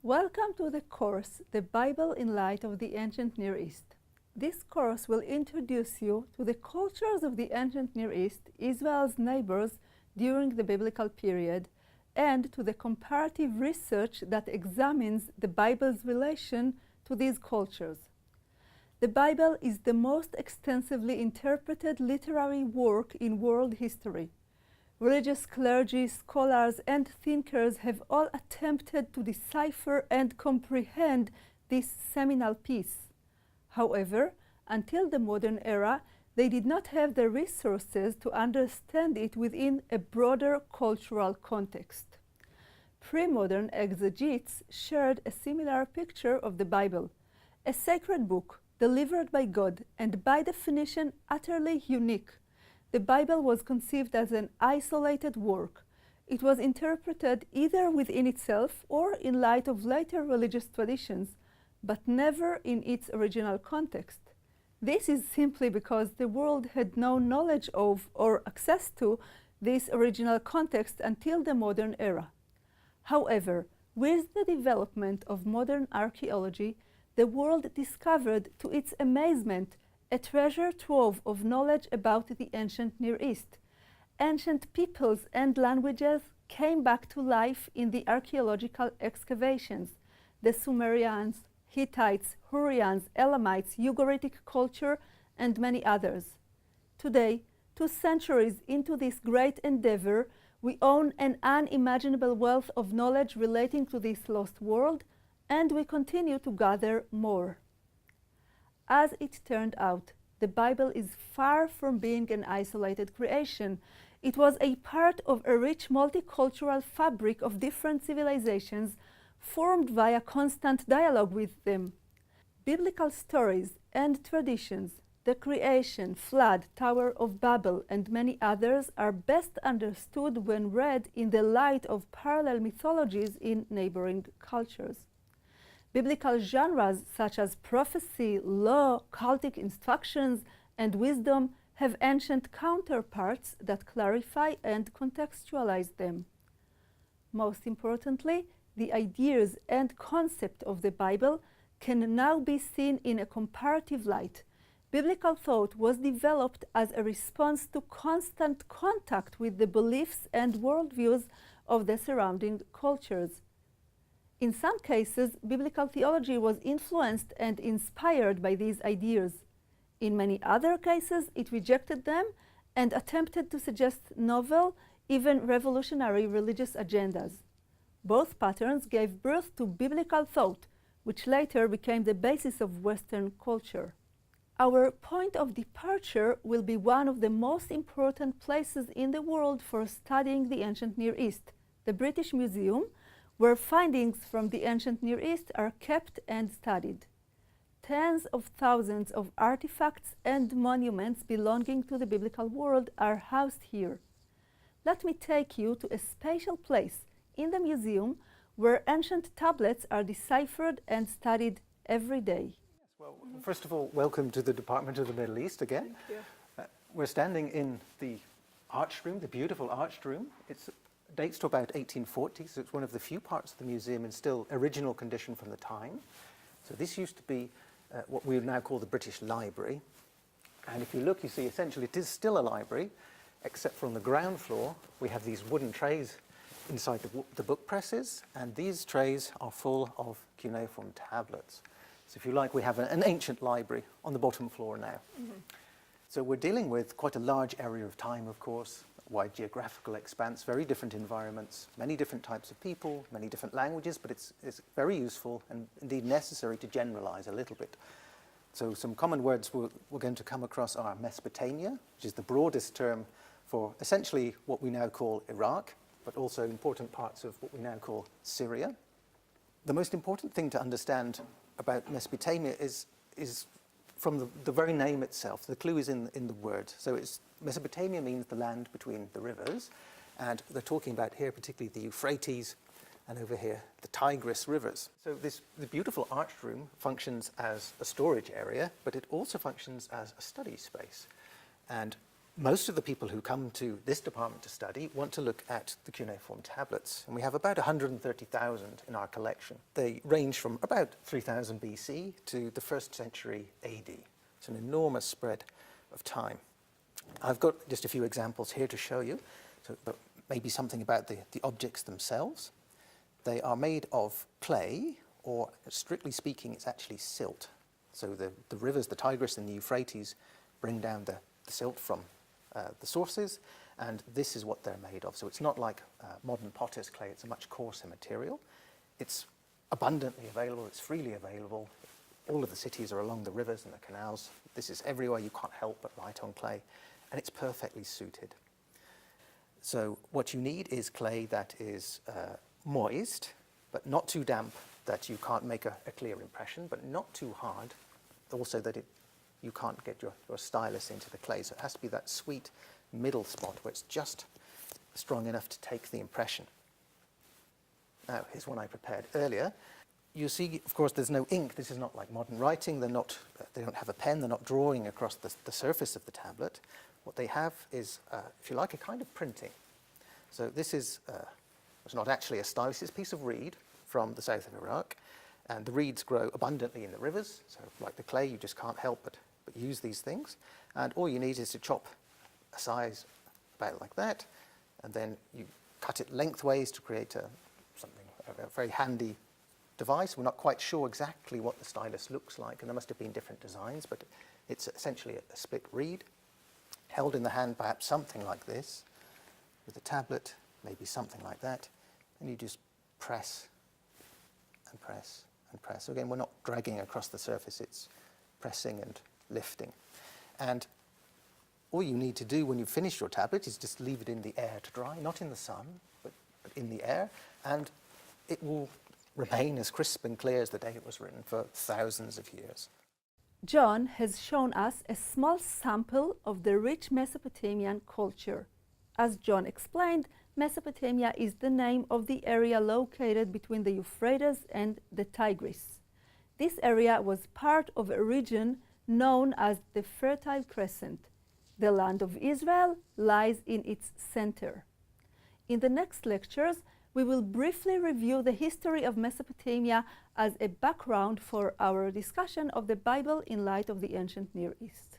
Welcome to the course, The Bible in Light of the Ancient Near East. This course will introduce you to the cultures of the ancient Near East, Israel's neighbors during the biblical period, and to the comparative research that examines the Bible's relation to these cultures. The Bible is the most extensively interpreted literary work in world history. Religious clergy, scholars, and thinkers have all attempted to decipher and comprehend this seminal piece. However, until the modern era, they did not have the resources to understand it within a broader cultural context. Pre-modern exegetes shared a similar picture of the Bible, a sacred book delivered by God and by definition utterly unique. The Bible was conceived as an isolated work. It was interpreted either within itself or in light of later religious traditions, but never in its original context. This is simply because the world had no knowledge of or access to this original context until the modern era. However, with the development of modern archaeology, the world discovered, to its amazement, a treasure trove of knowledge about the ancient Near East. Ancient peoples and languages came back to life in the archaeological excavations. The Sumerians, Hittites, Hurrians, Elamites, Ugaritic culture, and many others. Today, 2 centuries into this great endeavor, we own an unimaginable wealth of knowledge relating to this lost world, and we continue to gather more. As it turned out, the Bible is far from being an isolated creation. It was a part of a rich multicultural fabric of different civilizations formed via constant dialogue with them. Biblical stories and traditions, the creation, flood, Tower of Babel, and many others are best understood when read in the light of parallel mythologies in neighboring cultures. Biblical genres such as prophecy, law, cultic instructions, and wisdom have ancient counterparts that clarify and contextualize them. Most importantly, the ideas and concept of the Bible can now be seen in a comparative light. Biblical thought was developed as a response to constant contact with the beliefs and worldviews of the surrounding cultures. In some cases, biblical theology was influenced and inspired by these ideas. In many other cases, it rejected them and attempted to suggest novel, even revolutionary religious agendas. Both patterns gave birth to biblical thought, which later became the basis of Western culture. Our point of departure will be one of the most important places in the world for studying the ancient Near East, the British Museum, where findings from the ancient Near East are kept and studied. Tens of thousands of artifacts and monuments belonging to the biblical world are housed here. Let me take you to a special place in the museum where ancient tablets are deciphered and studied every day. Well, first of all, welcome to the Department of the Middle East again. Thank you. We're standing in the arched room, the beautiful arched room. It dates to about 1840, so it's one of the few parts of the museum in still original condition from the time. So this used to be what we would now call the British Library. And if you look, you see essentially it is still a library, except for on the ground floor, we have these wooden trays inside the book presses, and these trays are full of cuneiform tablets. So if you like, we have an ancient library on the bottom floor now. Mm-hmm. So we're dealing with quite a large area of time, of course, wide geographical expanse, very different environments, many different types of people, many different languages, but it's very useful and indeed necessary to generalize a little bit. So some common words we're going to come across are Mesopotamia, which is the broadest term for essentially what we now call Iraq, but also important parts of what we now call Syria. The most important thing to understand about Mesopotamia is from the very name itself. The clue is in the word. So Mesopotamia means the land between the rivers, and they're talking about here particularly the Euphrates, and over here the Tigris rivers. So the beautiful arched room functions as a storage area, but it also functions as a study space. And Most of the people who come to this department to study want to look at the cuneiform tablets, and we have about 130,000 in our collection. They range from about 3000 BC to the 1st century AD. It's an enormous spread of time. I've got just a few examples here to show you, but maybe something about the objects themselves. They are made of clay, or strictly speaking, it's actually silt. So the rivers, the Tigris and the Euphrates, bring down the silt from the sources, and this is what they're made of. So it's not like modern potter's clay, it's a much coarser material. It's abundantly available, it's freely available. All of the cities are along the rivers and the canals. This is everywhere, you can't help but write on clay, and it's perfectly suited. So what you need is clay that is moist, but not too damp that you can't make a clear impression, but not too hard, also that you can't get your stylus into the clay. So it has to be that sweet middle spot where it's just strong enough to take the impression. Now, here's one I prepared earlier. You see, of course, there's no ink. This is not like modern writing. They don't have a pen. They're not drawing across the surface of the tablet. What they have is, if you like, a kind of printing. So this is, it's not actually a stylus. It's a piece of reed from the south of Iraq. And the reeds grow abundantly in the rivers. So like the clay, you just can't help but use these things. And all you need is to chop a size about like that. And then you cut it lengthways to create a very handy device. We're not quite sure exactly what the stylus looks like, and there must have been different designs, but it's essentially a split reed, held in the hand perhaps something like this, with a tablet, maybe something like that, and you just press and press and press. So again, we're not dragging across the surface, it's pressing and lifting. And all you need to do when you finish your tablet is just leave it in the air to dry, not in the sun, but in the air, and it will remain as crisp and clear as the day it was written for thousands of years. John has shown us a small sample of the rich Mesopotamian culture. As John explained, Mesopotamia is the name of the area located between the Euphrates and the Tigris. This area was part of a region known as the Fertile Crescent. The land of Israel lies in its center. In the next lectures, we will briefly review the history of Mesopotamia as a background for our discussion of the Bible in light of the ancient Near East.